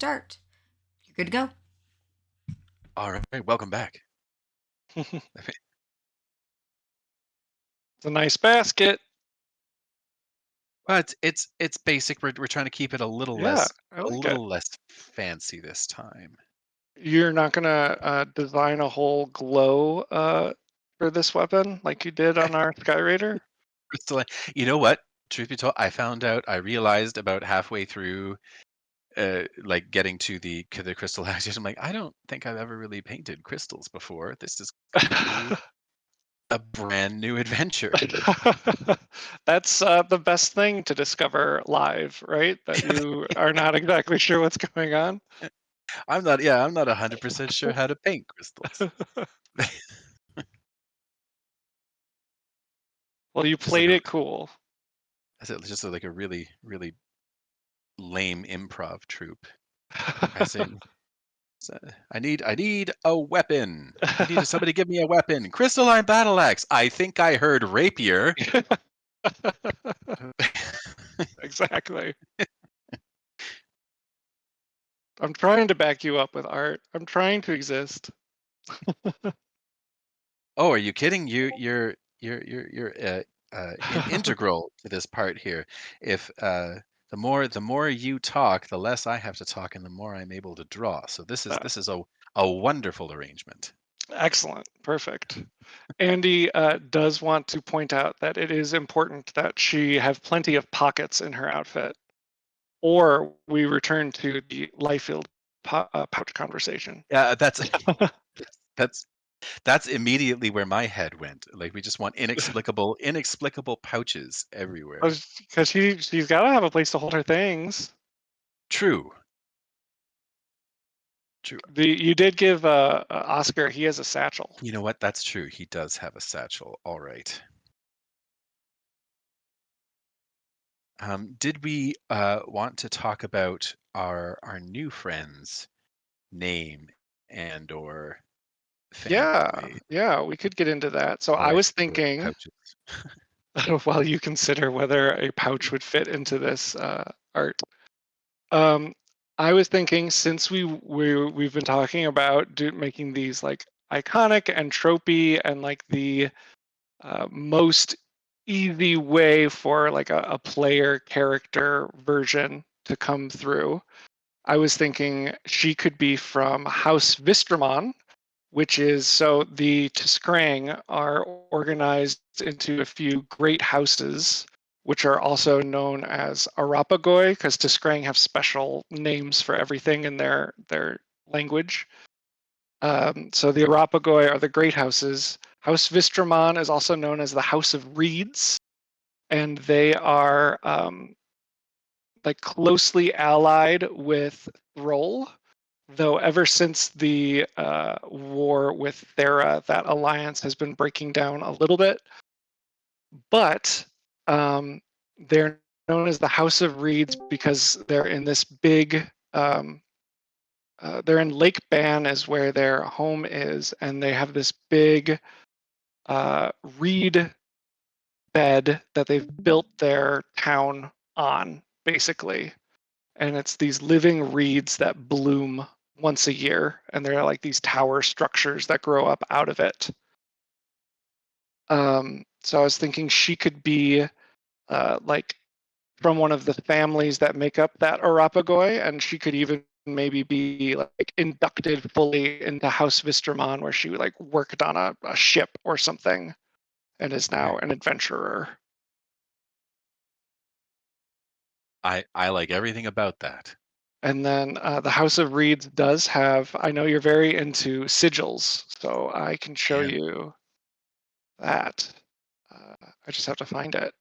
start. You're good to go. All right, welcome back. It's a nice basket. But it's basic. We're trying to keep it a little Yeah, less I like it. fancy this time. You're not gonna design a whole glow for this weapon like you did on our Sky Raider? Crystalline. You know what? Truth be told, I realized about halfway through, like getting to the crystallization. I'm like, I don't think I've ever really painted crystals before. This is going to be a brand new adventure. That's the best thing to discover live, right? That you are not exactly sure what's going on. I'm not 100% sure how to paint crystals. Well, you Just like played it cool. like a really lame improv troupe. I say, I need a weapon. I need somebody give me a weapon. Crystalline battle axe. I think I heard rapier. Exactly. I'm trying to back you up with art. I'm trying to exist. Oh, are you kidding? You're integral to this part here. If the more you talk, the less I have to talk, and the more I'm able to draw. So this is a wonderful arrangement. Excellent. Perfect. Andy does want to point out that it is important that she have plenty of pockets in her outfit, or we return to the life-filled pouch conversation. Yeah, that's that's immediately where my head went. Like we just want inexplicable pouches everywhere. Because she's got to have a place to hold her things. True. True. You did give Oscar. He has a satchel. You know what? That's true. He does have a satchel. All right. Did we want to talk about our new friend's name and or family? Yeah, we could get into that. So All I right. was thinking, Pouches. while you consider whether a pouch would fit into this art, um, I was thinking since we've been talking about making these like iconic and tropey and like the most easy way for like a player character version to come through. I was thinking she could be from House Vistramon, which is so the Tiskrang are organized into a few great houses, which are also known as Arapagoi, because Tiskrang have special names for everything in their language. So the Arapagoi are the great houses. House Vistramon is also known as the House of Reeds, and they are like closely allied with Thrall, though ever since the war with Thera, that alliance has been breaking down a little bit. But they're known as the House of Reeds because they're in this big they're in Lake Ban is where their home is, and they have this big reed bed that they've built their town on, basically. And it's these living reeds that bloom once a year, and they're like these tower structures that grow up out of it. So I was thinking she could be like from one of the families that make up that Arapagoi, and she could even maybe be like inducted fully into House Vistramon, where she like worked on a ship or something, and is now an adventurer. I like everything about that. And then the House of Reeds does have, I know you're very into sigils, so I can show you that. I just have to find it.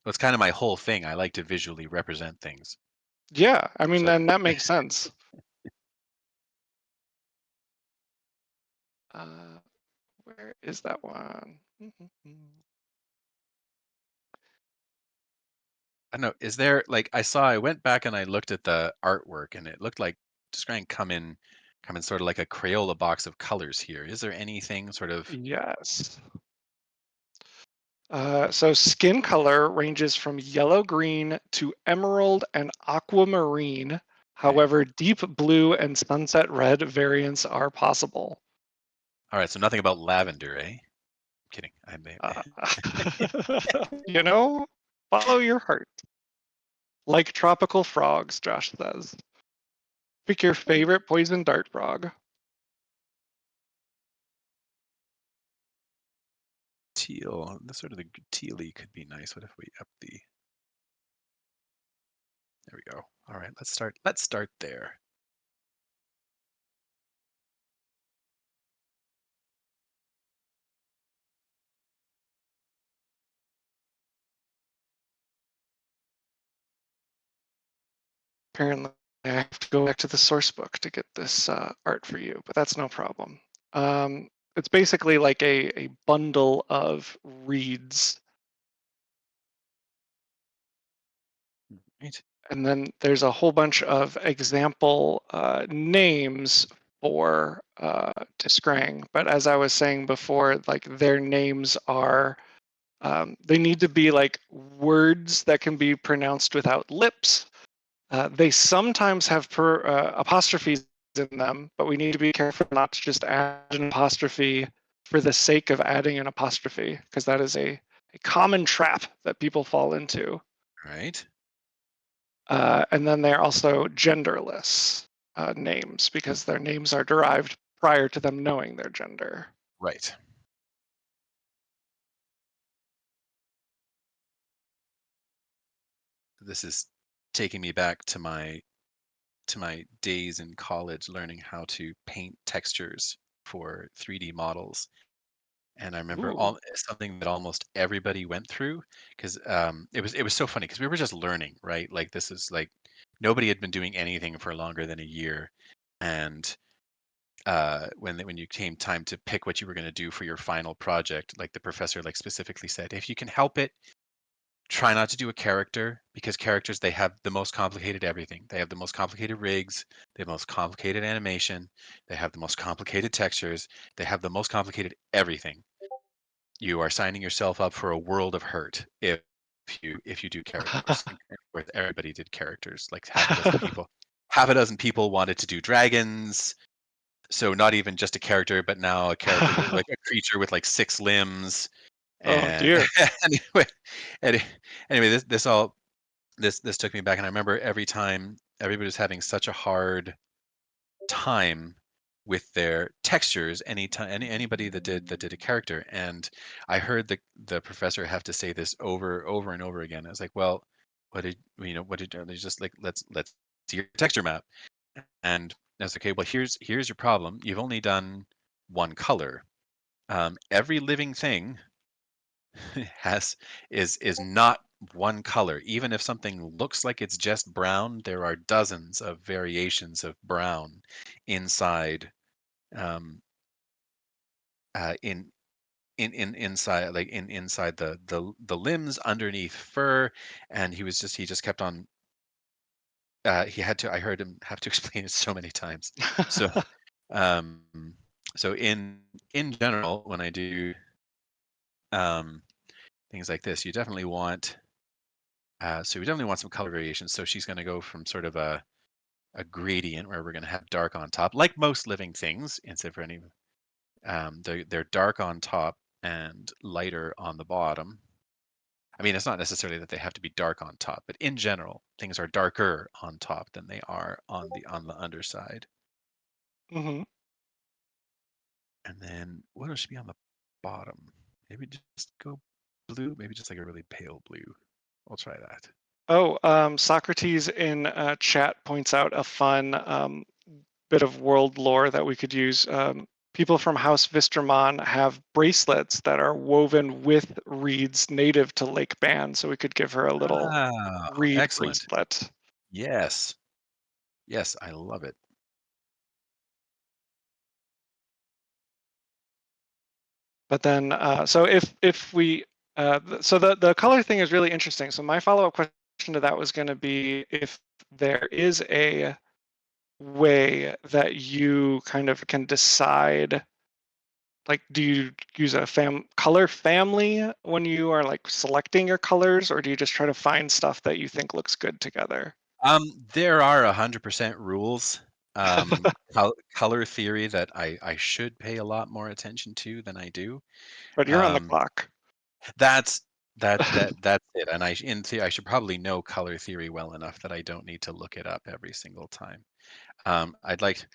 That's kind of my whole thing. I like to visually represent things. Yeah, I mean, So then that makes sense. Where is that one? I don't know. Is there like I went back and I looked at the artwork and it looked like just trying to come in sort of like a Crayola box of colors here. Is there anything sort of Yes. So skin color ranges from yellow-green to emerald and aquamarine, However, deep blue and sunset red variants are possible. All right, so nothing about lavender, eh? Kidding. I may. Uh, you know, follow your heart. Like tropical frogs, Josh says. Pick your favorite poison dart frog. Teal. The sort of the tealy could be nice. What if we up the? There we go. All right, let's start. Let's start there. Apparently, I have to go back to the source book to get this art for you, but that's no problem. It's basically like a bundle of reeds. Right. And then there's a whole bunch of example names for Tiskrang. But as I was saying before, like their names are, they need to be like words that can be pronounced without lips. They sometimes have apostrophes in them, but we need to be careful not to just add an apostrophe for the sake of adding an apostrophe, because that is a common trap that people fall into. Right. And then they're also genderless names because their names are derived prior to them knowing their gender. Right. This is taking me back to my days in college learning how to paint textures for 3D models. And I remember Ooh. something that almost everybody went through because it was so funny because we were just learning, right? Like this is like nobody had been doing anything for longer than a year, and when you came time to pick what you were going to do for your final project, like the professor like specifically said, if you can help it, try not to do a character because characters they have the most complicated everything. They have the most complicated rigs, they have the most complicated animation, they have the most complicated textures, they have the most complicated everything. You are signing yourself up for a world of hurt if you do characters. And of course, everybody did characters. Like half a dozen people wanted to do dragons. So not even just a character, but now a character with like a creature with like 6 limbs. Oh And dear. anyway, any- anyway, this took me back, and I remember every time everybody was having such a hard time with their textures anybody that did a character, and I heard the professor have to say this over and over again. I was like, well, what did they just like let's see your texture map. And I was like, okay, well, here's your problem. You've only done one color. Every living thing has is not one color. Even if something looks like it's just brown, there are dozens of variations of brown inside um, inside like inside the limbs underneath fur. And he just kept on he had to I heard him have to explain it so many times. So um so in general when I do um things like this, you definitely want so we definitely want some color variation. So she's going to go from sort of a gradient where we're going to have dark on top, like most living things, instead for any they're dark on top and lighter on the bottom. I mean, it's not necessarily that they have to be dark on top, but in general, things are darker on top than they are on the underside. Hmm. And then what else should be on the bottom? Maybe just go blue, maybe just like a really pale blue. I'll try that. Oh, Socrates in chat points out a fun bit of world lore that we could use. People from House Vistermon have bracelets that are woven with reeds native to Lake Band, so we could give her a little Ah, reed excellent. bracelet. Yes. Yes, I love it. But then, so if we, so the color thing is really interesting. So my follow-up question to that was going to be if there is a way that you kind of can decide, like, do you use a color family when you are like selecting your colors, or do you just try to find stuff that you think looks good together? There are 100% rules, color theory that I should pay a lot more attention to than I do. But you're on the Um, clock. that's that's it. And in theory, I should probably know color theory well enough that I don't need to look it up every single time. Um, I'd like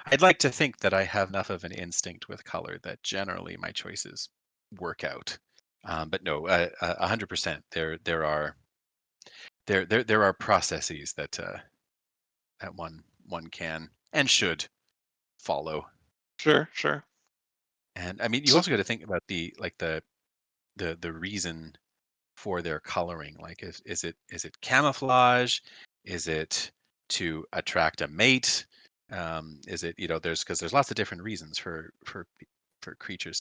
I'd like to think that I have enough of an instinct with color that generally my choices work out. But no, 100%. There are processes that one can and should follow. Sure, sure. And I mean, you So, also got to think about the reason for their coloring. Like, is it camouflage? Is it to attract a mate? Is it, there's because there's lots of different reasons for creatures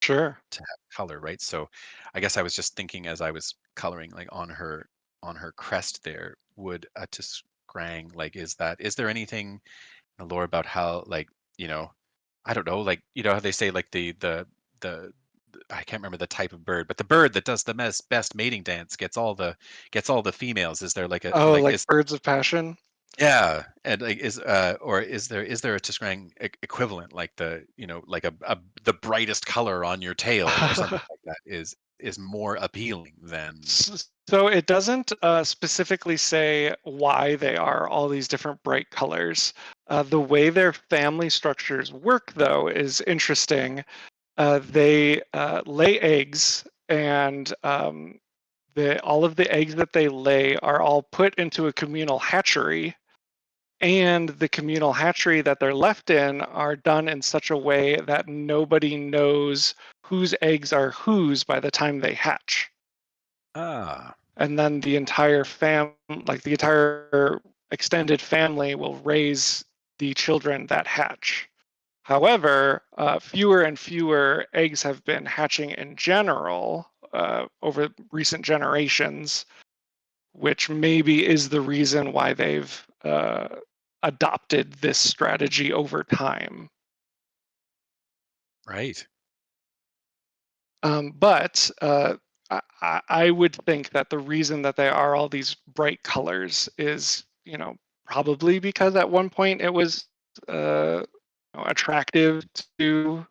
sure. to have color, right? So I guess I was just thinking as I was coloring, like on her crest there, would a Tiskrang, like, is there anything in the lore about how, like, you know I don't know, like, how they say, like, the I can't remember the type of bird, but the bird that does the best mating dance gets all the females. Is there like a Oh, like like is Birds of Passion? Yeah, and like or is there a Tiskrang equivalent, like like the brightest color on your tail or something like that is more appealing than. So it doesn't specifically say why they are all these different bright colors. The way their family structures work, though, is interesting. They lay eggs, and all of the eggs that they lay are all put into a communal hatchery. And the communal hatchery that they're left in are done in such a way that nobody knows whose eggs are whose by the time they hatch. Ah, And then the entire extended family will raise the children that hatch. However, fewer and fewer eggs have been hatching in general over recent generations, which maybe is the reason why they've adopted this strategy over time. right. But I would think that the reason that they are all these bright colors is, probably because at one point it was attractive to,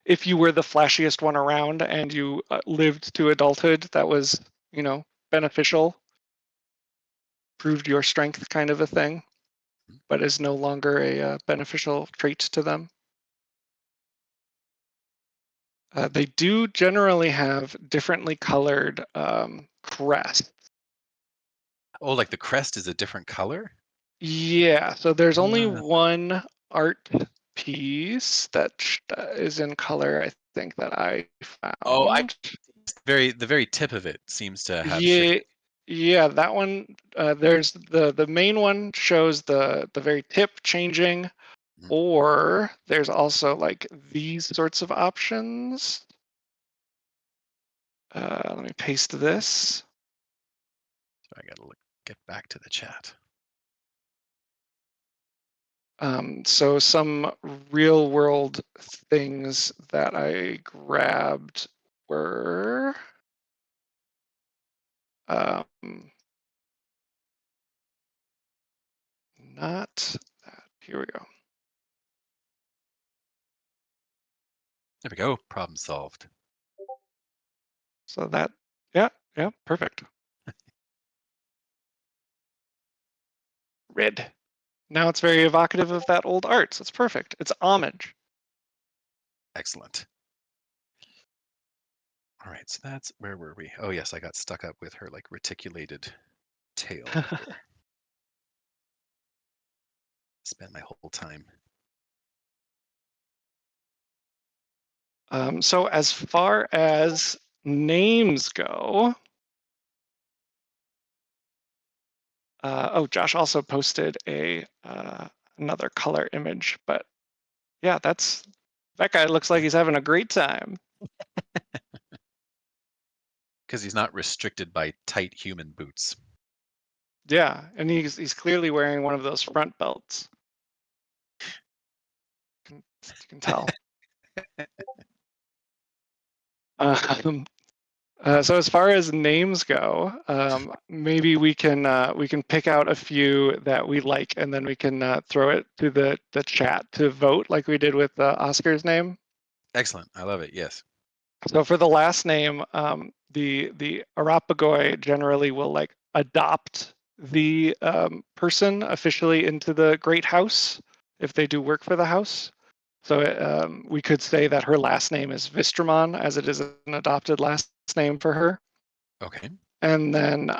if you were the flashiest one around and you lived to adulthood, that was, beneficial, proved your strength kind of a thing, but is no longer a beneficial trait to them. They do generally have differently colored crests. Oh, like the crest is a different color? Yeah, so there's only Ah. one art piece that is in color, I think, that I Oh, found. the very tip of it seems to have Yeah, shifted. yeah, that one. There's the main one shows the very tip changing, Mhm. or there's also like these sorts of options. Let me paste this. So I gotta get back to the chat. So some real world things that I grabbed were um, not that. Here we go. There we go. Problem solved. So that, yeah, yeah, perfect. Red. Now it's very evocative of that old art. So it's perfect. It's homage. Excellent. All right, so that's where were we? Oh yes, I got stuck up with her like reticulated tail there. Spent my whole time. So as far as names go, oh, Josh also posted a another color image, but yeah, that guy looks like he's having a great time. Because he's not restricted by tight human boots. Yeah, and he's clearly wearing one of those front belts. You can tell. Um, So as far as names go, maybe we can pick out a few that we like, and then we can throw it to the chat to vote, like we did with Oscar's name. Excellent. I love it. Yes. So for the last name, the Arapagoi generally will like adopt the person officially into the great house if they do work for the house. So we could say that her last name is Vistramon, as it is an adopted last name for her. Okay. And then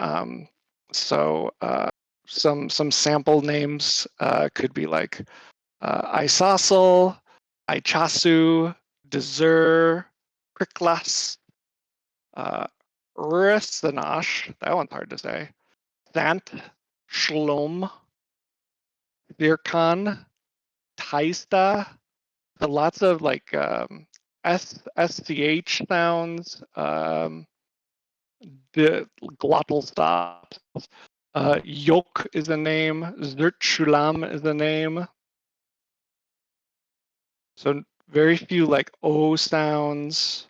some sample names could be like Isasal, Ichasu, Desir, Kriklas, Ursanash, that one's hard to say, Sant, Shlom, Birkan, Taista, so lots of like SCH sounds, the glottal stops. Yok is a name, Zertshulam is a name. So very few like O sounds.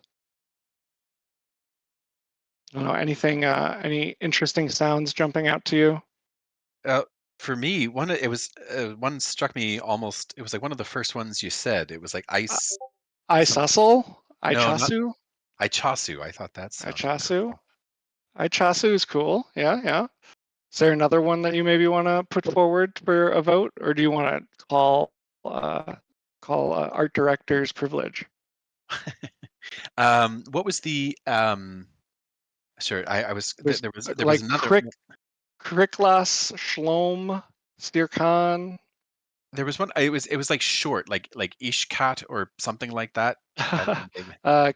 I don't know, anything, any interesting sounds jumping out to you? Uh, for me, one struck me almost. It was like one of the first ones you said. It was like Uh, ice something. Isasul, No, not Ichasu, Ichasu. I thought that sounded Ichasu, cool. Ichasu is cool. Yeah, yeah. Is there another one that you maybe want to put forward for a vote, or do you want to call art director's privilege? What was the Sure, I was There's there was like another Kriklas, Shlom, Stirkan, there was one. It was like short, like Ishkat or something like that. And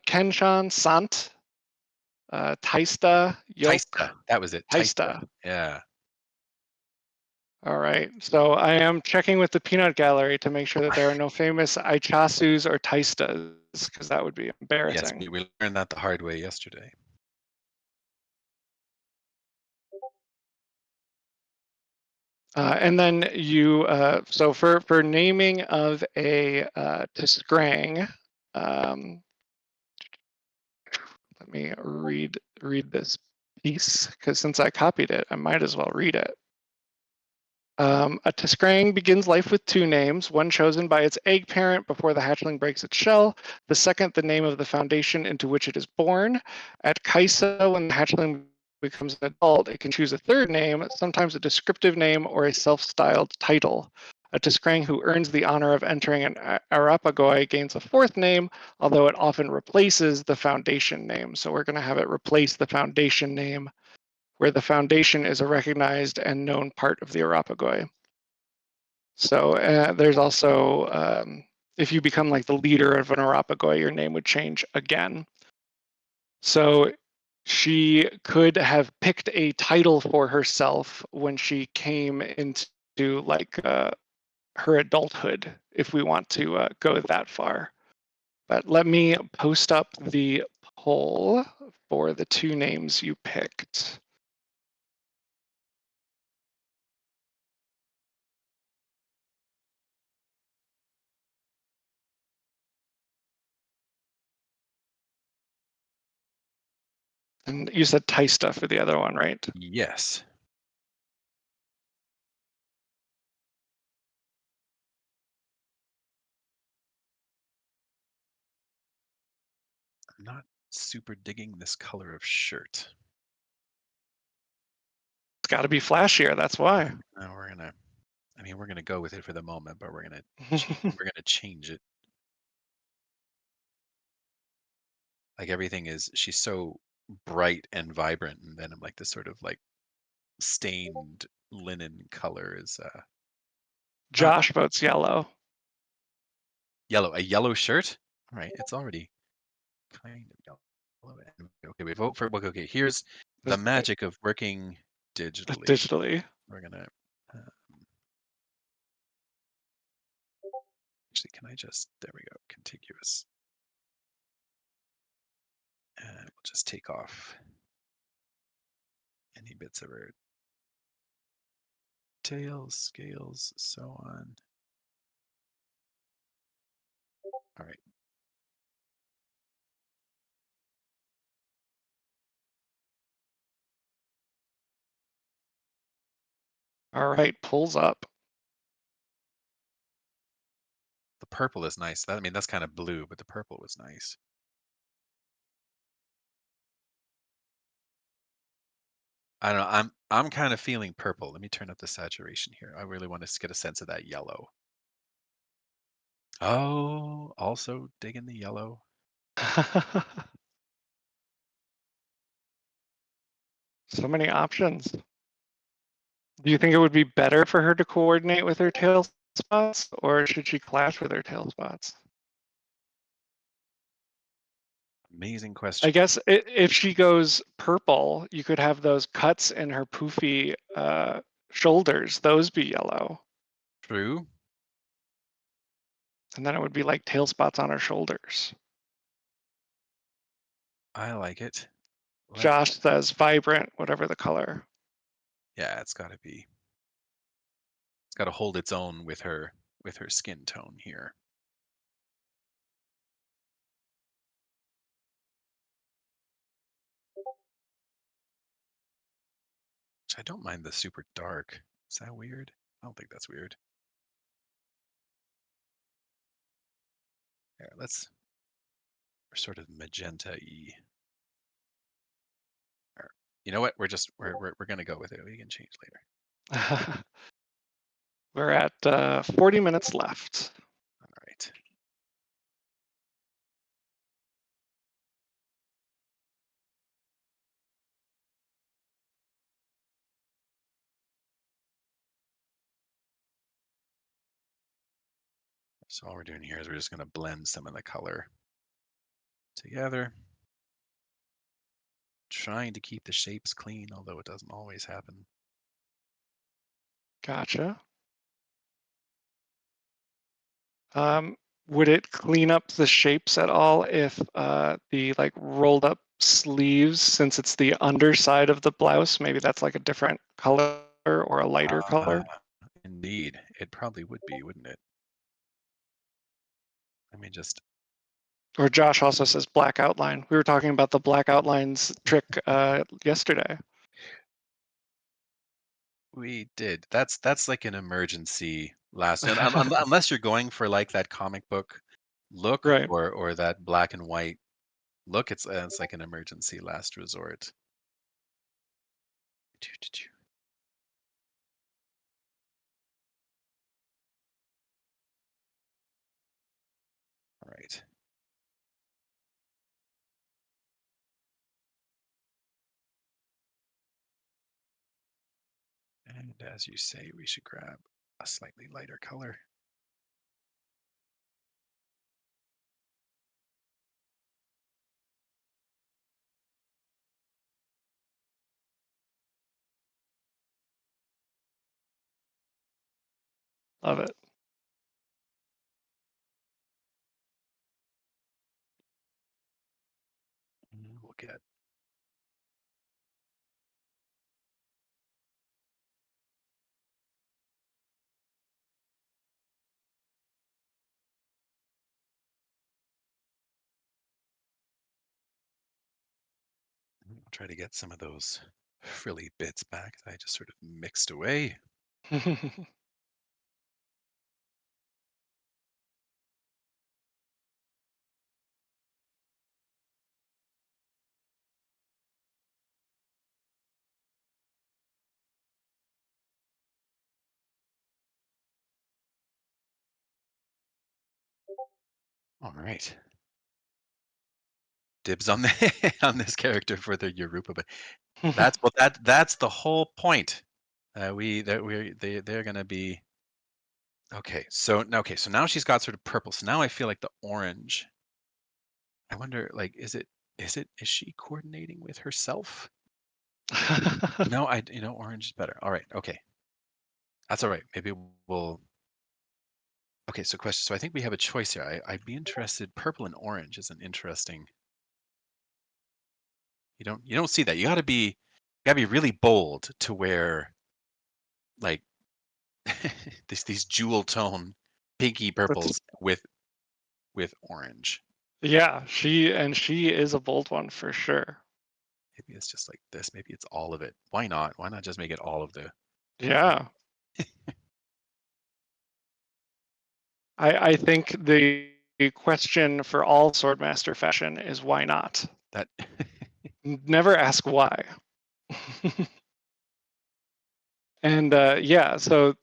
Kenshan, Sant, Taista, Taista, Yoke, that was it. Taista. Taista. Yeah. All right, so I am checking with the peanut gallery to make sure that there are no famous Ichasus or Taistas, because that would be Yes, embarrassing. we learned that the hard way yesterday. And then you, so for naming of a Tiskrang, let me read this piece, because since I copied it, I might as well read it. A Tiskrang begins life with two names, one chosen by its egg parent before the hatchling breaks its shell, the second the name of the foundation into which it is born. At Kaisa, when the hatchling becomes an adult, it can choose a third name, sometimes a descriptive name or a self-styled title. A Tiskrang who earns the honor of entering an Arapagoi gains a fourth name, although it often replaces the foundation name. So we're going to have it replace the foundation name, where the foundation is a recognized and known part of the Arapagoi. So there's also, if you become like the leader of an Arapagoi, your name would change again. So she could have picked a title for herself when she came into like her adulthood, if we want to go that far. But let me post up the poll for the two names you picked. And you said Taista for the other one, right? Yes. I'm not super digging this color of shirt. It's got to be flashier, that's why. No, we're gonna go with it for the moment, but we're gonna change it. Like she's so bright and vibrant, and then I'm like this sort of like stained linen color is not Josh votes yellow. yellow. A yellow shirt? All right, it's already kind of yellow. Okay, we vote for okay. Here's the magic of working digitally. Digitally. We're gonna actually, can I just there we go, contiguous. And we'll just take off any bits of our tails, scales, so on. All right. All right, pulls up. The purple is nice. I mean, that's kind of blue, but the purple was nice. I don't know. I'm kind of feeling purple. Let me turn up the saturation here. I really want to get a sense of that yellow. Oh, also digging the yellow. So many options. Do you think it would be better for her to coordinate with her tail spots, or should she clash with her tail spots? Amazing I question. guess if she goes purple, you could have those cuts in her poofy shoulders. Those be yellow. True. And then it would be like tail spots on her shoulders. I like it. Let's. Josh says vibrant, whatever the color. Yeah, it's got to be. It's got to hold its own with her skin tone here. Which I don't mind the super dark. Is that weird? I don't think that's weird. Yeah, we're sort of magenta-y. You know what? We're gonna go with it. We can change later. We're at 40 minutes left. All right. So all we're doing here is we're just gonna blend some of the color together. Trying to keep the shapes clean, although it doesn't always happen. Gotcha. Would it clean up the shapes at all if the like rolled up sleeves, since it's the underside of the blouse, maybe that's like a different color or a lighter color? Indeed, it probably would be, wouldn't it? Let me just. Or Josh also says black outline. We were talking about the black outlines trick yesterday. We did. That's like an emergency last, and unless you're going for like that comic book look Right. or that black and white look, it's like an emergency last resort. All right. And as you say, we should grab a slightly lighter color. Love it. And we'll get. I'll try to get some of those frilly bits back that I just sort of mixed away. All right. Dibs on the on this character for the Yoruba, but that's the whole point. They're gonna be okay. So now she's got sort of purple. So now I feel like the orange. I wonder, like, is she coordinating with herself? Orange is better. All right, okay, that's all right. Maybe we'll. Okay, so question. So I think we have a choice here. I'd be interested. Purple and orange is an interesting. You don't see that. You gotta be really bold to wear like these jewel tone pinky That's purples with orange. yeah, she is a bold one for sure. Maybe it's just like this. Maybe it's all of it. Why not? Why not just make it all of the Yeah. I think the question for all Swordmaster fashion is why not? That Never ask why. And yeah, so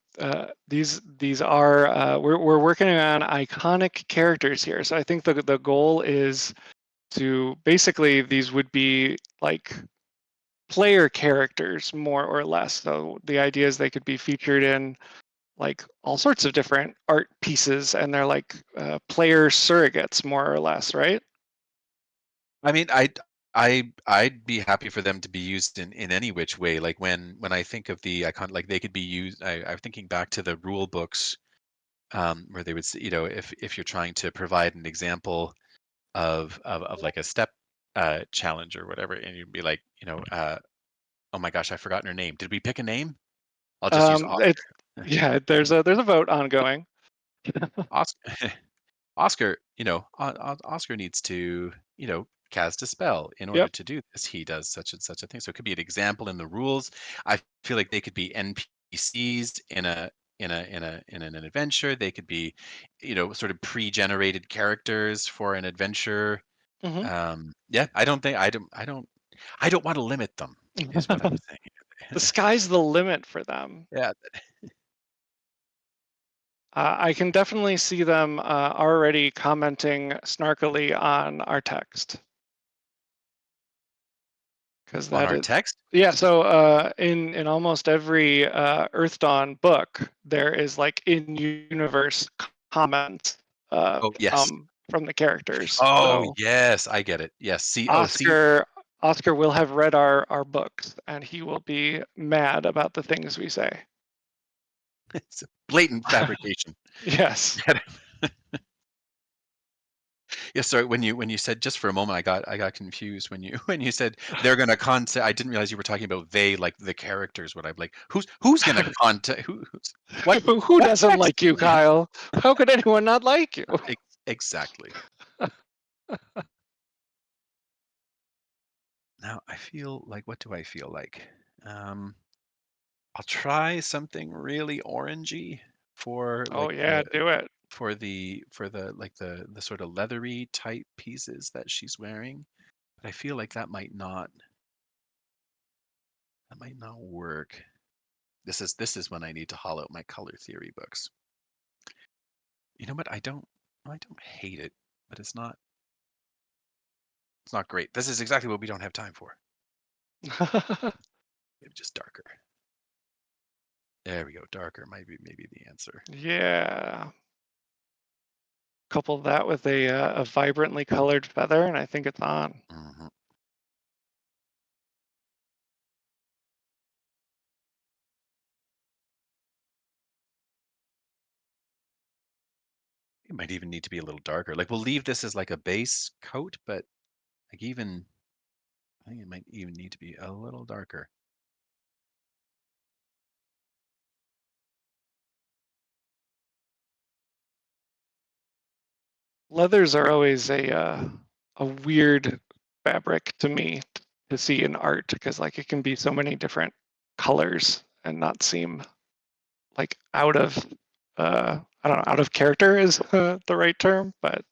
these are we're working on iconic characters here. So I think the goal is to basically these would be like player characters more or less. So the idea is they could be featured in like all sorts of different art pieces, and they're like player surrogates more or less, right? I mean, I'd be happy for them to be used in any which way. Like when I think of the icon, like they could be used. I'm thinking back to the rule books, where they would, if you're trying to provide an example of like a step challenge or whatever, and you'd be like, oh my gosh, I've forgotten her name. Did we pick a name? I'll just use It's Oscar. yeah, there's a vote ongoing. Oscar. Oscar, Oscar needs to, cast a spell in order Yep. to do this. He does such and such a thing. So it could be an example in the rules. I feel like they could be NPCs in an adventure. They could be, sort of pre-generated characters for an adventure. Hmm. Yeah, I don't want to limit them, is what I'm The saying. sky's the limit for them. Yeah. I can definitely see them already commenting snarkily on our text because On that our is text. yeah. So in almost every Earthdawn book, there is like in universe comments Oh, yes. from the characters. Oh, So yes, I get it. Yes. See, Oscar will have read our books, and he will be mad about the things we say. it's a blatant fabrication. Yes. Yeah, sorry, when you said, just for a moment, I got confused when you when you said they're gonna contact. I didn't realize you were talking about they, like the characters. What I'm like, who's gonna contact who's what Who what doesn't text? like you, Yeah, Kyle? How could anyone not like you? exactly. Now I feel like, what do I feel like? Um, I'll try something really orangey for Oh like yeah, do it. for the like the sort of leathery type pieces that she's wearing. But I feel like that might not work. This is when I need to haul out my color theory books. You know what? I don't hate it, but it's not great. This is exactly what we don't have time for. Maybe just darker. There we go. Darker might be maybe the answer. Yeah. Couple that with a vibrantly colored feather, and I think it's on. Hmm. It might even need to be a little darker. Like we'll leave this as like a base coat, but like I think it might even need to be a little darker. Leathers are always a weird fabric to me to see in art because like it can be so many different colors and not seem like out of I don't know, out of character is the right term, but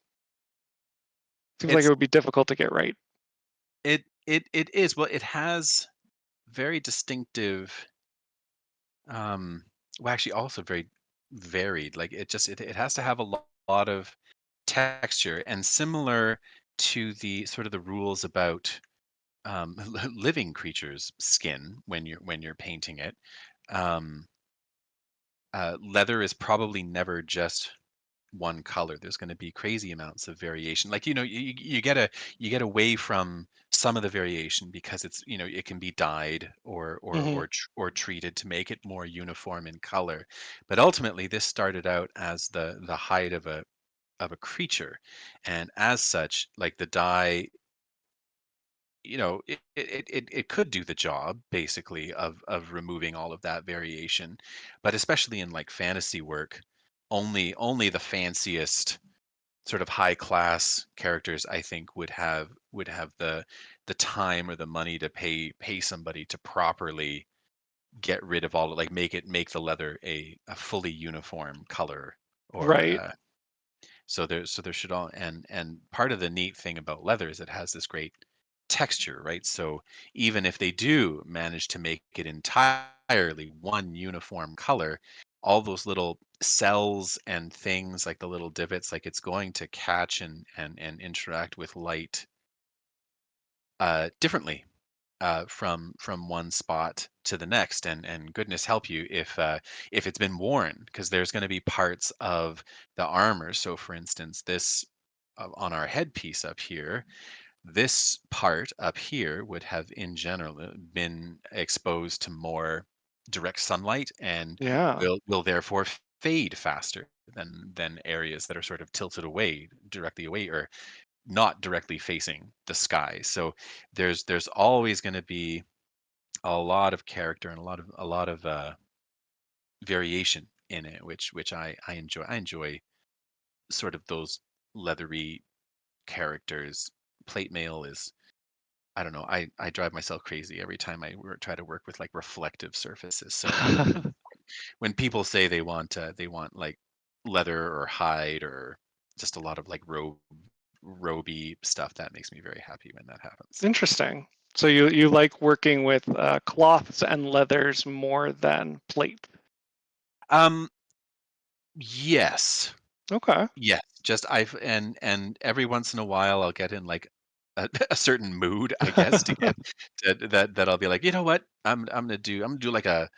seems like it It's would be difficult to get right. it is, well, it has very distinctive, um well, actually also very varied. Like it has to have a lot of texture, and similar to the sort of the rules about living creatures skin when you're painting it. um Leather is probably never just one color. There's going to be crazy amounts of variation. Like, you get away from some of the variation because it can be dyed Hmm. or treated to make it more uniform in color. But ultimately, this started out as the hide of a creature, and as such, like the dye, it could do the job basically of removing all of that variation. But especially in like fantasy work, only the fanciest sort of high class characters, I think, would have the time or the money to pay somebody to properly get rid of all like make the leather a fully uniform color or Right. so there should all and part of the neat thing about leather is it has this great texture, right? So even if they do manage to make it entirely one uniform color, all those little cells and things like the little divots, like it's going to catch and interact with light differently from one spot to the next, and goodness help you if it's been worn, because there's going to be parts of the armor. So, for instance, this on our headpiece up here, this part up here would have in general been exposed to more direct sunlight and Yeah. will therefore fade faster than areas that are sort of tilted away directly away or not directly facing the sky. So there's always going to be a lot of character and a lot of variation in it, which I enjoy. I enjoy sort of those leathery characters. Plate mail is I don't know. I drive myself crazy every time try to work with like reflective surfaces. So when people say they want like leather or hide or just a lot of like roby stuff, that makes me very happy when that happens. Interesting. So you like working with cloths and leathers more than plate. Um, yes, Okay. yes. Just I've and every once in a while I'll get in like a certain mood, I guess, to get that I'll be like, you know what, I'm gonna do like a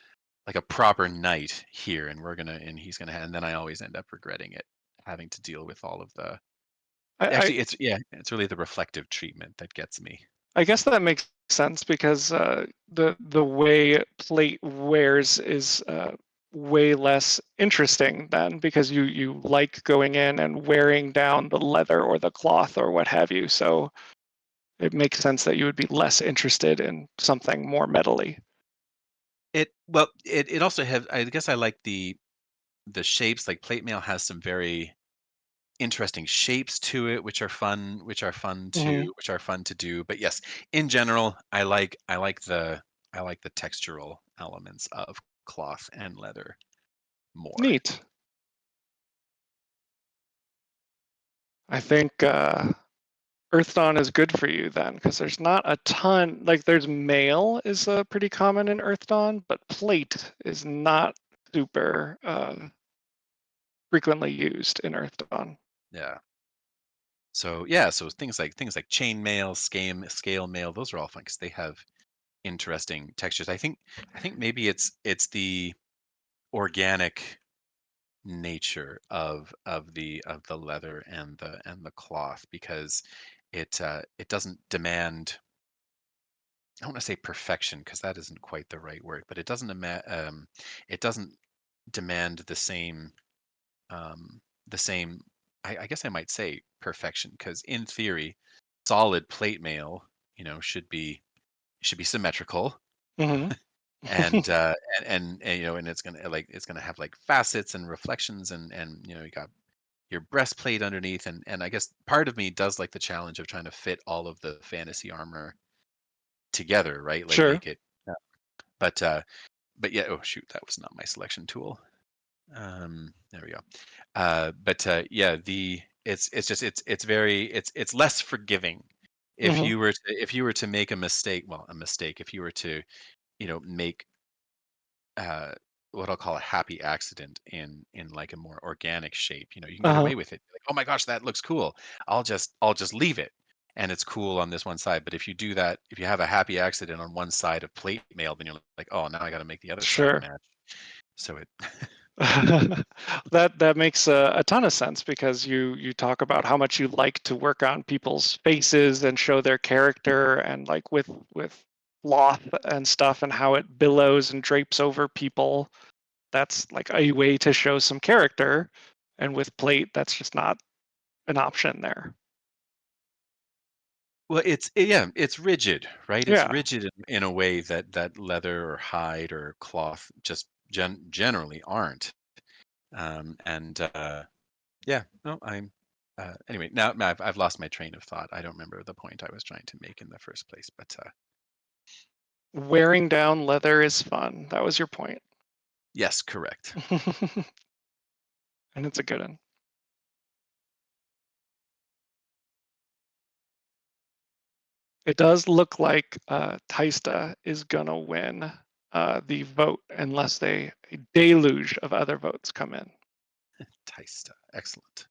proper night here, and he's gonna, and then I always end up regretting it, having to deal with all of the. I, Actually, it's yeah, it's really the reflective treatment that gets me. I guess that makes sense because the way plate wears is way less interesting then because you like going in and wearing down the leather or the cloth or what have you. So it makes sense that you would be less interested in something more metally. It also have. I guess I like the shapes. Like plate mail has some very interesting shapes to it, Hmm. which are fun to do. But yes, in general, I like the textural elements of cloth and leather more. Neat. I think Earthdawn is good for you then, because there's not a ton. Like there's mail is pretty common in Earthdawn, but plate is not super frequently used in Earthdawn. Yeah. So yeah, so things like chain mail, scale mail, those are all fun because they have interesting textures. I think maybe it's the organic nature of the leather and the cloth because it doesn't demand. I don't want to say perfection because that isn't quite the right word, but it doesn't demand um, the same. I guess I might say perfection because in theory, solid plate mail, you know, should be symmetrical Hmm. and you know, and it's gonna have like facets and reflections and you know, you got your breastplate underneath and I guess part of me does like the challenge of trying to fit all of the fantasy armor together, right? Like Sure. make it. But but yeah. Oh shoot, that was not my selection tool. There we go. Yeah, the it's just it's very it's less forgiving. Hmm. If you were to make a mistake, well, a mistake, if you were to, you know, make uh what I'll call a happy accident in like a more organic shape, you know, you can get Uh-huh. away with it. Like, oh my gosh, that looks cool. I'll just leave it. And it's cool on this one side. But if you do that, if you have a happy accident on one side of plate mail, then you're like, oh, now I got to make the other side Sure. match. So it, That makes a ton of sense because you talk about how much you like to work on people's faces and show their character and like with cloth and stuff and how it billows and drapes over people. That's like a way to show some character, and with plate, that's just not an option there. well, yeah, it's rigid, right? It's Yeah. rigid in a way that leather or hide or cloth just generally aren't. And yeah, no, I'm. Anyway, now I've lost my train of thought. I don't remember the point I was trying to make in the first place, but Wearing down leather is fun. That was your point. Yes, correct. And it's a good one. It does look like Taista is gonna win the vote unless a deluge of other votes come in. Taista. Excellent.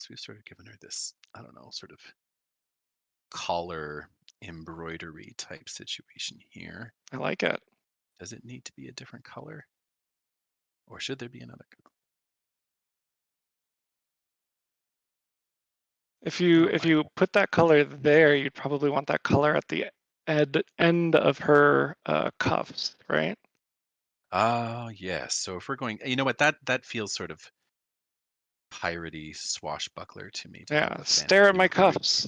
So we've sort of given her this, I don't know, sort of collar embroidery type situation here. I like it. Does it need to be a different color? Or should there be another color? If you Oh, if you put that color there, you'd probably want that color at the end of her cuffs, right? oh yes. So if we're going, you know what, that feels sort of piratey swashbuckler to me to have Yeah, the stare fancy at my embroidery cuffs.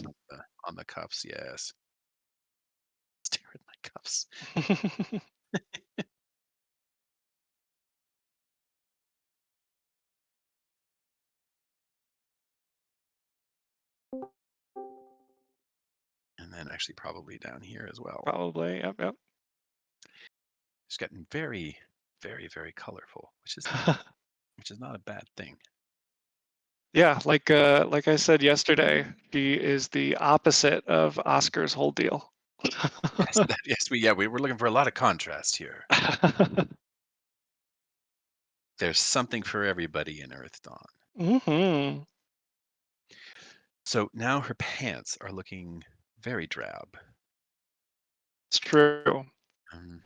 on the cuffs. Yes. Stare at my cuffs. And then actually probably down here as well. Probably, yep. It's getting very, very, very colorful, which is not a bad thing. Yeah, like I said yesterday, she is the opposite of Oscar's whole deal. Yes, we were looking for a lot of contrast here. There's something for everybody in Earthdawn. Mm-hmm. So now her pants are looking very drab. It's true. Um,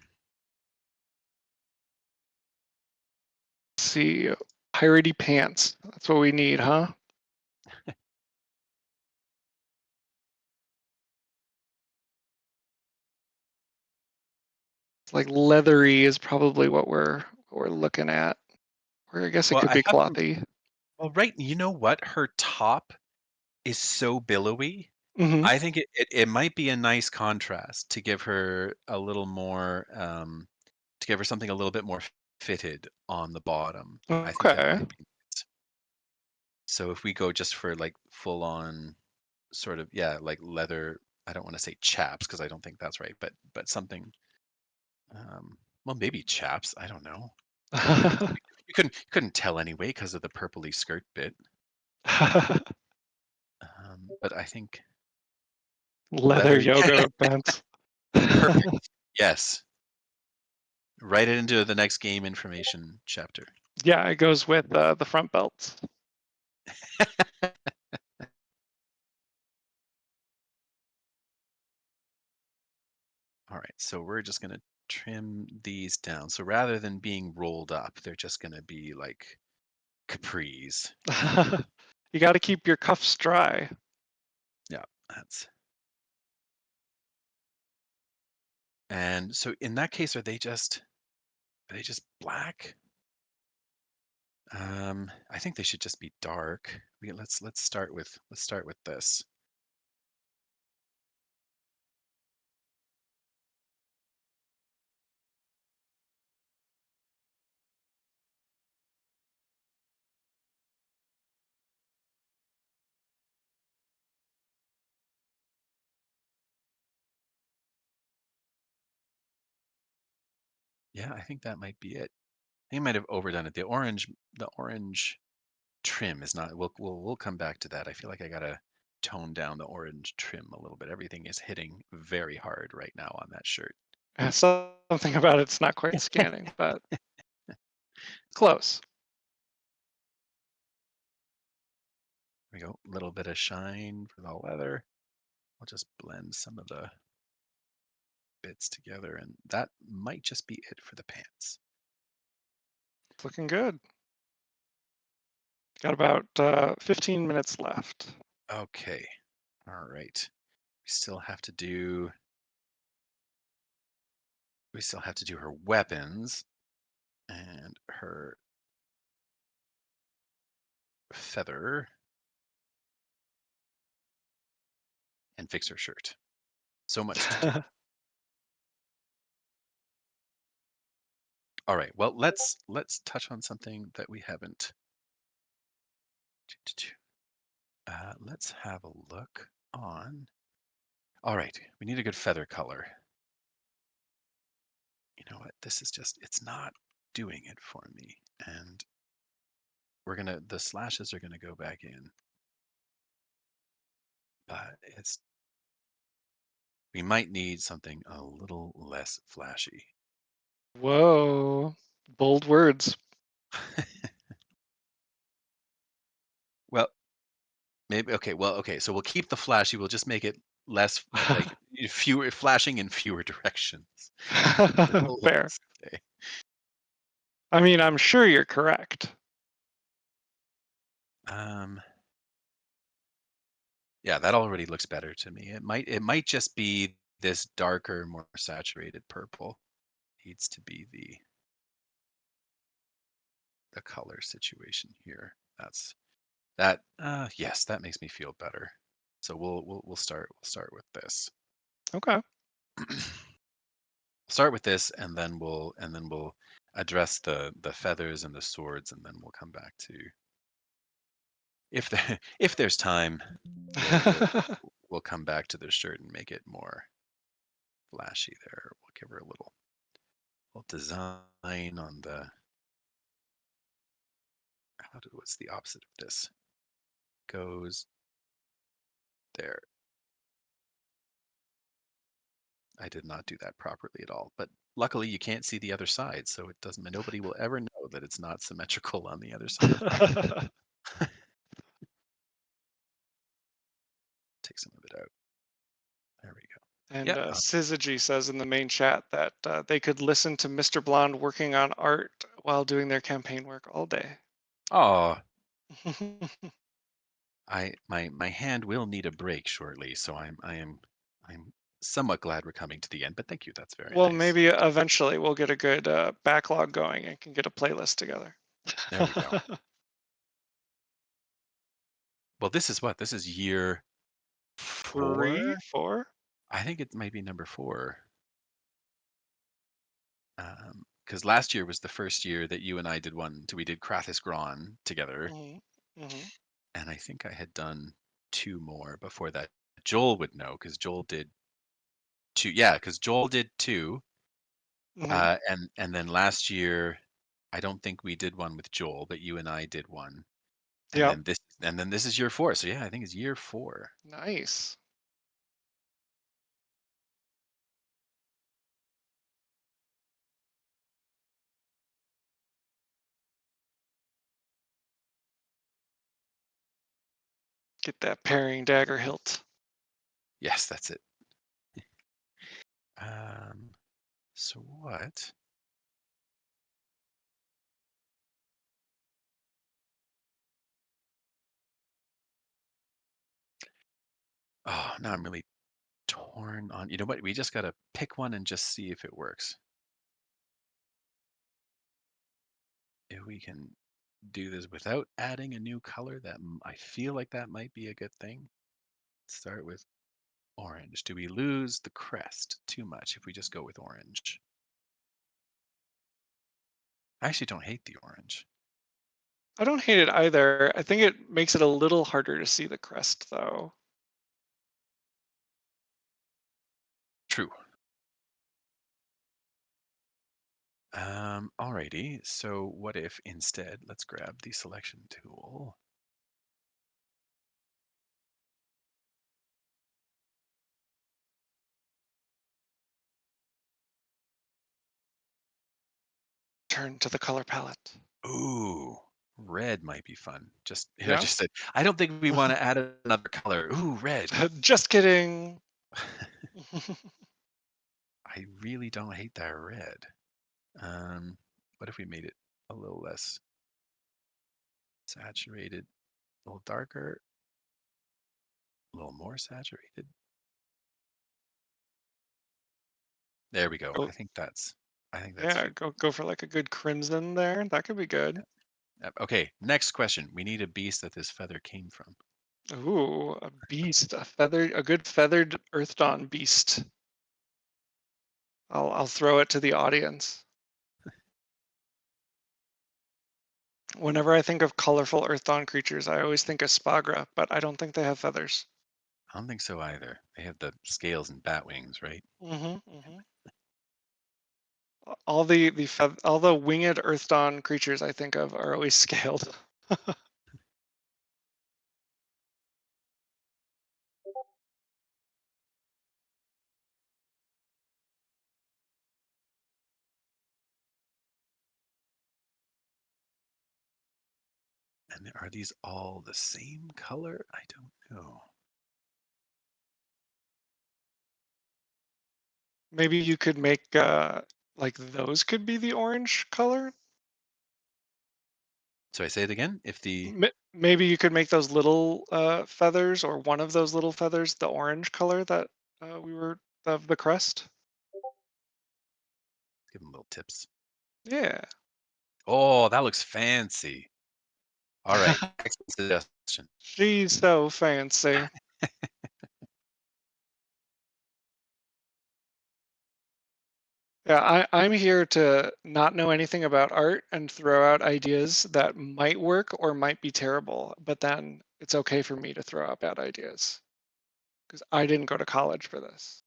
Let's see, piratey pants. That's what we need, huh? It's like leathery is probably what we're looking at. Or I guess it well, could I be have to. clothy. Well, right. You know what? Her top is so billowy. Mm-hmm. I think it might be a nice contrast to give her a little more, to give her something a little bit more fitted on the bottom. I think that Okay. might be nice. So if we go just for like full on sort of, yeah, like leather, I don't want to say chaps because I don't think that's right, but something, well, maybe chaps. I don't know. You couldn't tell anyway because of the purpley skirt bit. But I think Leather leather, yeah, yoga pants. perfect. Yes. Write it into the next game information chapter. Yeah, it goes with the front belts. All right, so we're just gonna trim these down. So rather than being rolled up, they're just gonna be like capris. You got to keep your cuffs dry. Yeah, that's. And so in that case, are they just black? I think they should just be dark. Let's start with this. Yeah, I think that might be it. They might have overdone it. The orange trim is not. We'll come back to that. I feel like I gotta tone down the orange trim a little bit. Everything is hitting very hard right now on that shirt. Something about it's not quite scanning, but close. There we go. A little bit of shine for the leather. I'll just blend some of the bits together, and that might just be it for the pants. It's looking good. Got about 15 minutes left. Okay. All right. We still have to do. We still have to do her weapons and her feather and fix her shirt. So much to do. All right. Well, let's touch on something that we haven't. Let's have a look on. All right. We need a good feather color. You know what? This is just, it's not doing it for me. And the slashes are gonna go back in, but we might need something a little less flashy. Whoa, bold words. Well, maybe, okay, well, okay, so we'll keep the flashy, we'll just make it less, like, fewer flashing in fewer directions. We'll Fair. say. I mean, I'm sure you're correct. Um, yeah, that already looks better to me. It might just be this darker, more saturated purple needs to be the color situation here. Yes, that makes me feel better. So we'll start with this. Okay. Start with this, and then we'll address the feathers and the swords, and then we'll come back to, if there's time, we'll come back to the shirt and make it more flashy there. We'll give her a little design on the, what's the opposite of this? Goes there. I did not do that properly at all, but luckily you can't see the other side, so it doesn't. Nobody will ever know that it's not symmetrical on the other side. Take some of it out. There we go. And Yeah. Syzygy says in the main chat that they could listen to Mr. Blonde working on art while doing their campaign work all day. Oh, my hand will need a break shortly, so I'm somewhat glad we're coming to the end. But thank you. That's very Well, nice. maybe eventually we'll get a good backlog going and can get a playlist together. There we go. Well, this is what? This is year 4? 4? I think it might be number 4. Because last year was the first year that you and I did one. We did Krathis Gron together, Hmm. Hmm. and I think I had done 2 more before that. Joel would know because Joel did 2. Yeah, because Joel did 2, Hmm. and then last year, I don't think we did one with Joel, but you and I did one, and Yep. then this is year 4. So yeah, I think it's year 4. Nice. Get that parrying dagger hilt. Yes, that's it. Um, so what? Oh, now I'm really torn on. You know what? We just gotta pick one and just see if it works. If we can do this without adding a new color, I feel like that might be a good thing. Start with orange. Do we lose the crest too much if we just go with orange? I actually don't hate the orange. I don't hate it either. I think it makes it a little harder to see the crest, though. True. Alrighty. So what if instead, let's grab the selection tool. Turn to the color palette. Ooh, red might be fun. Just I Yeah. just said I don't think we want to add another color. Ooh, red. Just kidding. I really don't hate that red. What if we made it a little less saturated, a little darker, a little more saturated? There we go. Go, I think that's yeah, fine. go for like a good crimson there. That could be good. Okay, next question. We need a beast that this feather came from. Ooh, a beast, a good feathered Earthdawn beast. I'll throw it to the audience. Whenever I think of colorful Earthdawn creatures, I always think of Spagra, but I don't think they have feathers. I don't think so either. They have the scales and bat wings, right? Mm-hmm. All the winged Earthdawn creatures I think of are always scaled. And are these all the same color? I don't know. Maybe you could make like those could be the orange color. So I say it again. If the Maybe you could make those little feathers, or one of those little feathers, the orange color that we were of the crest. give them little tips. Yeah. Oh, that looks fancy. All right, excellent suggestion. She's so fancy. Yeah, I'm here to not know anything about art and throw out ideas that might work or might be terrible, but then it's okay for me to throw out bad ideas because I didn't go to college for this.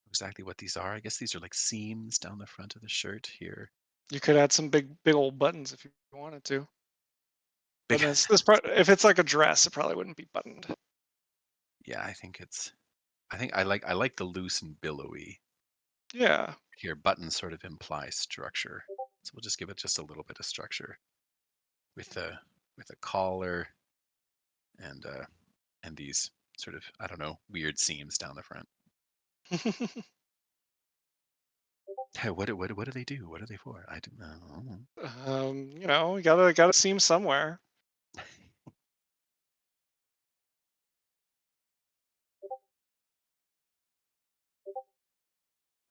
Exactly what these are. I guess these are like seams down the front of the shirt here. You could add some big old buttons if you wanted to. But Big, if it's like a dress, it probably wouldn't be buttoned. yeah, I think it's. I like the loose and billowy. Yeah. Here, buttons sort of imply structure, so we'll just give it just a little bit of structure with a collar and these sort of, I don't know, weird seams down the front. Hey, what do they do? What are they for? I don't know. You gotta seem somewhere.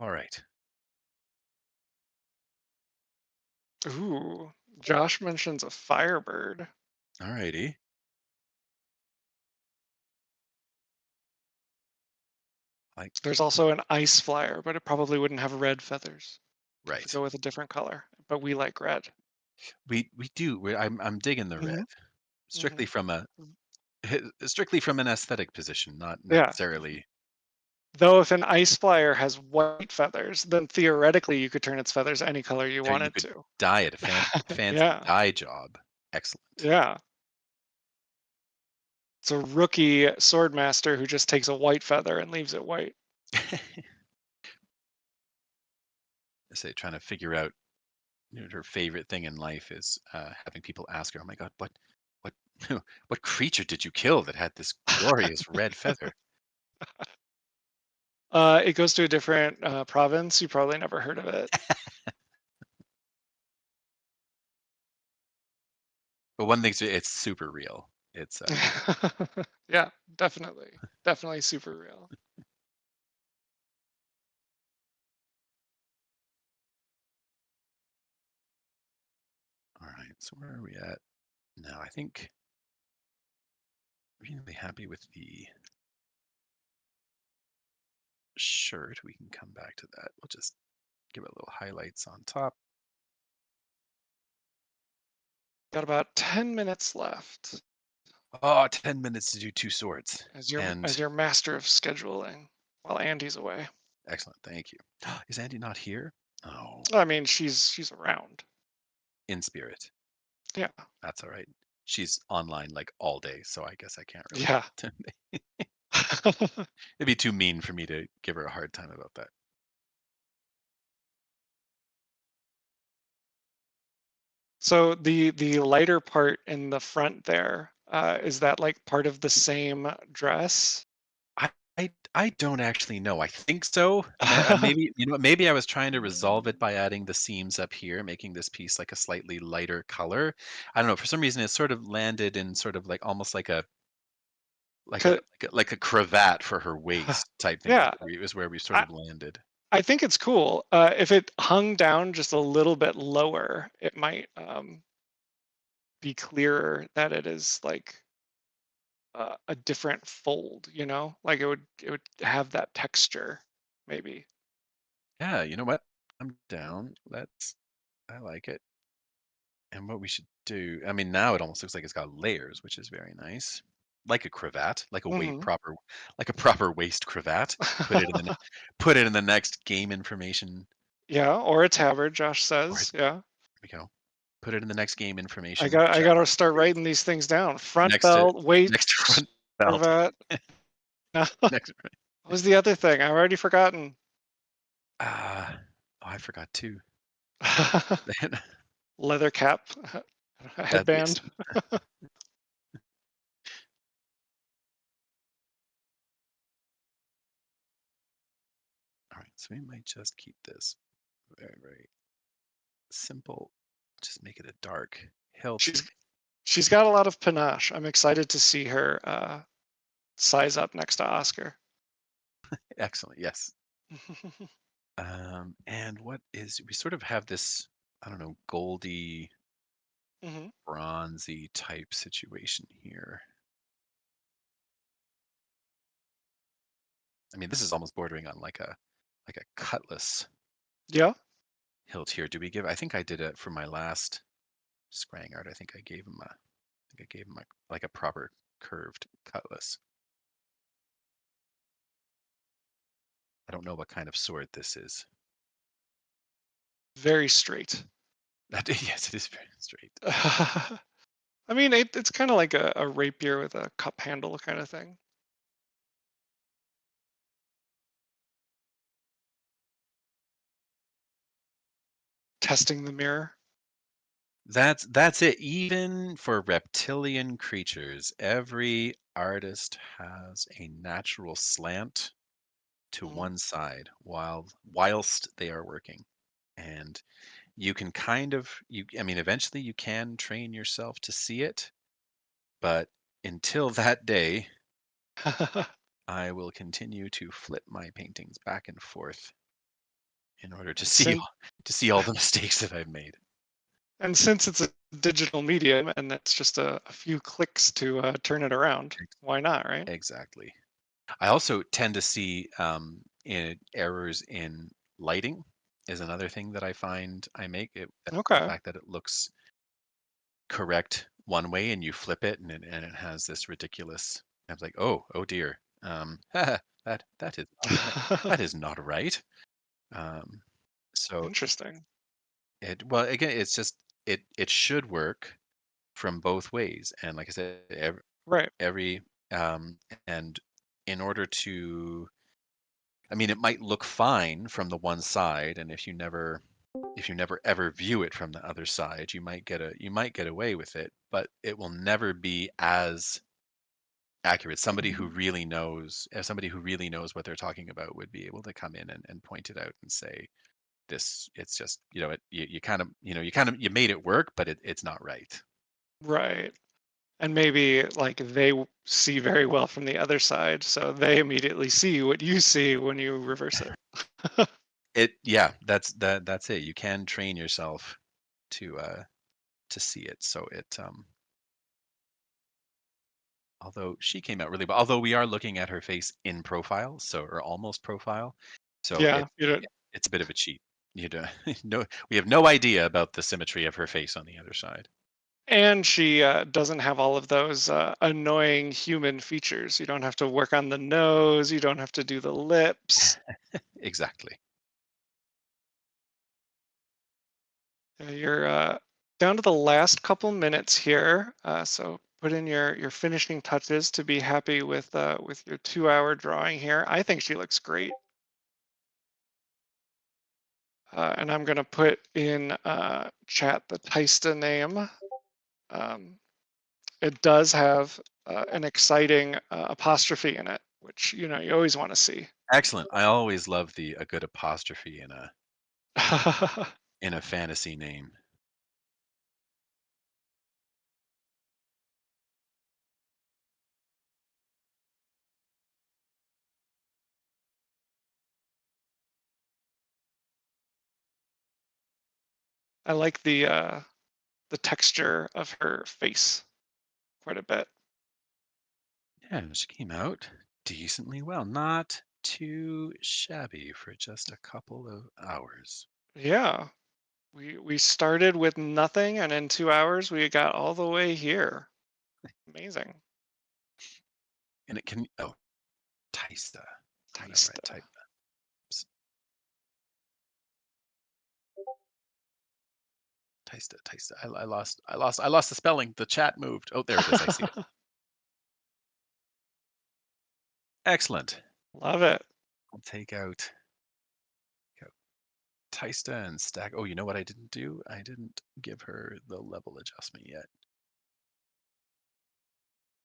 All right. Ooh, Josh mentions a firebird. All righty. Like There's also an ice flyer, but it probably wouldn't have red feathers. Have to right. go with a different color, but we like red. We do. I'm digging the red Hmm. strictly Hmm. from a strictly from an aesthetic position, not Yeah. necessarily. Though if an ice flyer has white feathers, then theoretically you could turn its feathers any color you There you wanted could to. dye it a fancy Yeah. dye job. Excellent. Yeah. It's a rookie swordmaster who just takes a white feather and leaves it white. I say trying to figure out her favorite thing in life is having people ask her, "Oh my God, what, what creature did you kill that had this glorious red feather?" It goes to a different province. You probably never heard of it. But one thing's it's super real. It's Yeah, definitely. Definitely super real. all right. So where are we at now? I think reasonably happy with the shirt. We can come back to that. We'll just give it little highlights on top. Got about 10 minutes left Oh, 10 minutes to do two swords. as And your master of scheduling while Andy's away. excellent. Thank you. Is Andy not here? Oh, I mean, she's around. in spirit. Yeah. That's all right. She's online like all day, so I guess I can't really. Yeah. It'd be too mean for me to give her a hard time about that. So the lighter part in the front there, is that like part of the same dress? I I don't actually know. I think so. Maybe you know what, maybe I was trying to resolve it by adding the seams up here, making this piece like a slightly lighter color. I don't know. For some reason, it sort of landed in sort of like almost like a like a Co- like a, like a cravat for her waist type thing. Yeah, It was where we sort I, of landed. I think it's cool. If it hung down just a little bit lower, it might be clearer that it is like a different fold. You know, like it would have that texture, maybe. Yeah, you know what? I'm down. I like it. And what we should do, I mean, now it almost looks like it's got layers, which is very nice. Like a cravat, Hmm. like a proper waist cravat. Put it in the put it in the next game information, Yeah, or a tabard, Josh or says. Yeah. here we go. Put it in the next game I information got I chat got to start series writing these things down. Front next to belt, weight, next to front belt. cravat. Now, what Next. was the other thing? I've already forgotten. Ah, oh, I forgot too. Leather cap, That's headband. excellent. All right, so we might just keep this very, very simple. Just make it a dark hilt. She's she's got a lot of panache. I'm excited to see her size up next to Oscar. Excellent. Yes. And what is we sort of have this, I don't know, goldy, Hmm. bronzy type situation here. I mean, this is almost bordering on like a cutlass Yeah. hilt here. Do we give? I think I did it for my last scrying art. I think I gave him a like a proper curved cutlass. I don't know what kind of sword this is. Very straight. That yes, it is very straight. I mean, it's kind of like a rapier with a cup handle kind of thing. Testing the mirror. That's it. Even for reptilian creatures, every artist has a natural slant to Mhm. one side whilst they are working. And you can kind of I mean eventually you can train yourself to see it, but until that day, I will continue to flip my paintings back and forth in order to and see since to see all the mistakes that I've made. and since it's a digital medium and it's just a few clicks to turn it around, Ex- why not, right? Exactly. I also tend to see errors in lighting is another thing that I find I make it the Okay. fact that it looks correct one way and you flip it and it has this ridiculous. I was like, oh dear, that is that is not right. Um, so Interesting. it well again, it's just it should work from both ways, and like I said, Right. every um, and in order to I mean, it might look fine from the one side, and if you never ever view it from the other side, you might get away with it, but it will never be as accurate. Somebody who really knows what they're talking about would be able to come in and point it out and say, this, it's just, you kind of, you made it work, but it's not right. Right. And maybe like they see very well from the other side, so they immediately see what you see when you reverse it. Yeah, that's it. You can train yourself to see it. So although she came out really well, although we are looking at her face in profile, or almost profile, so Yeah, you know, it's a bit of a cheat. You know, no, we have no idea about the symmetry of her face on the other side. and she doesn't have all of those annoying human features. You don't have to work on the nose. You don't have to do the lips. Exactly. You're down to the last couple minutes here, so put in your finishing touches to be happy with your 2 hour drawing here. I think she looks great, and I'm gonna put in chat the Taista name. Um, it does have an exciting apostrophe in it, which you always want to see. Excellent. I always love a good apostrophe in a fantasy name. I like the texture of her face quite a bit. Yeah, she came out decently well. Not too shabby for just a couple of hours. Yeah. We started with nothing, and in 2 hours we got all the way here. Amazing. And it can, oh, Taista, whenever I Taste. type. Taista. I lost the spelling. The chat moved. Oh, there it is. I see it. Excellent. Love it. I'll take out Taista and stack. Oh, you know what I didn't do? I didn't give her the level adjustment yet.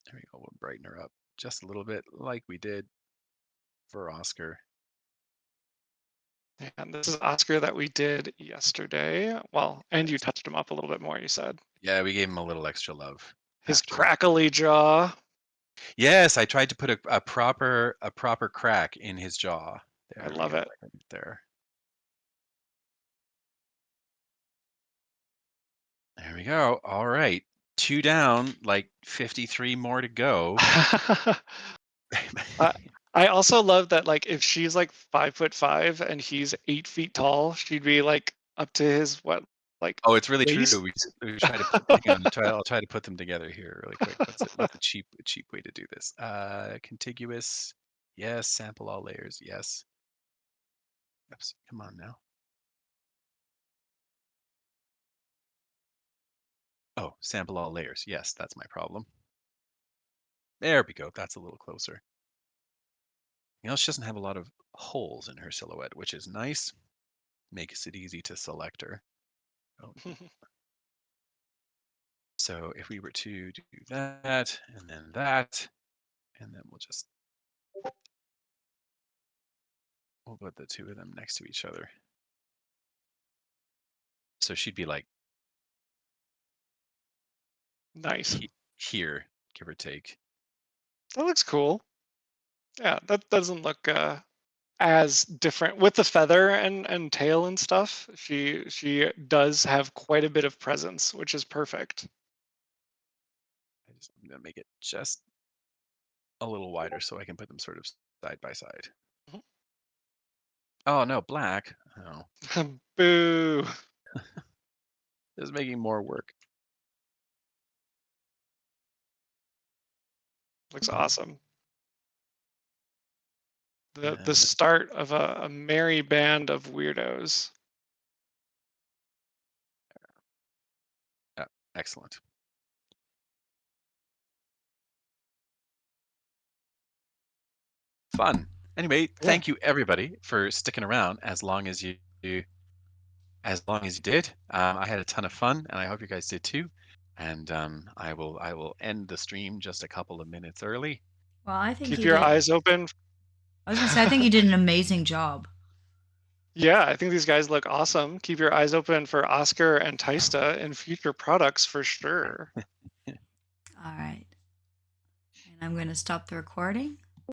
There we go. We'll brighten her up just a little bit like we did for Oscar. And this is Oscar that we did yesterday. Well, and you Yes. touched him up a little bit more, you said. Yeah, we gave him a little extra love His after. crackly jaw. Yes, I tried to put a proper crack in his jaw. I There we love go. it. Right there. There we go. All right. 2 down, like 53 more to go. I I also love that, like, if she's like 5'5" and he's 8 feet tall, she'd be like up to his what, like Oh, it's really true. waist? We try to put, hang on, I'll try to put them together here really quick. What's a cheap way to do this? Contiguous. Yes, sample all layers. Yes. Oops, come on now. Oh, sample all layers. Yes, that's my problem. There we go. That's a little closer. You know, she doesn't have a lot of holes in her silhouette, which is nice. Makes it easy to select her. Oh, so if we were to do that, and then we'll put the two of them next to each other. So she'd be like Nice. here, give or take. That looks cool. Yeah, that doesn't look as different with the feather and tail and stuff. She does have quite a bit of presence, which is perfect. I'm gonna make it just a little wider so I can put them sort of side by side. Mhm. Oh no, black. Oh, Boo. this is making more work. Looks awesome. The And start of a merry band of weirdos. excellent. Fun. Anyway, Yeah. thank you everybody for sticking around as long as you did. I had a ton of fun, and I hope you guys did too. And I will end the stream just a couple of minutes early. Well, I think Keep you your did. eyes open. I was going to say, I think you did an amazing job. Yeah, I think these guys look awesome. Keep your eyes open for Oscar and Taista in future products for sure. All right. And I'm going to stop the recording.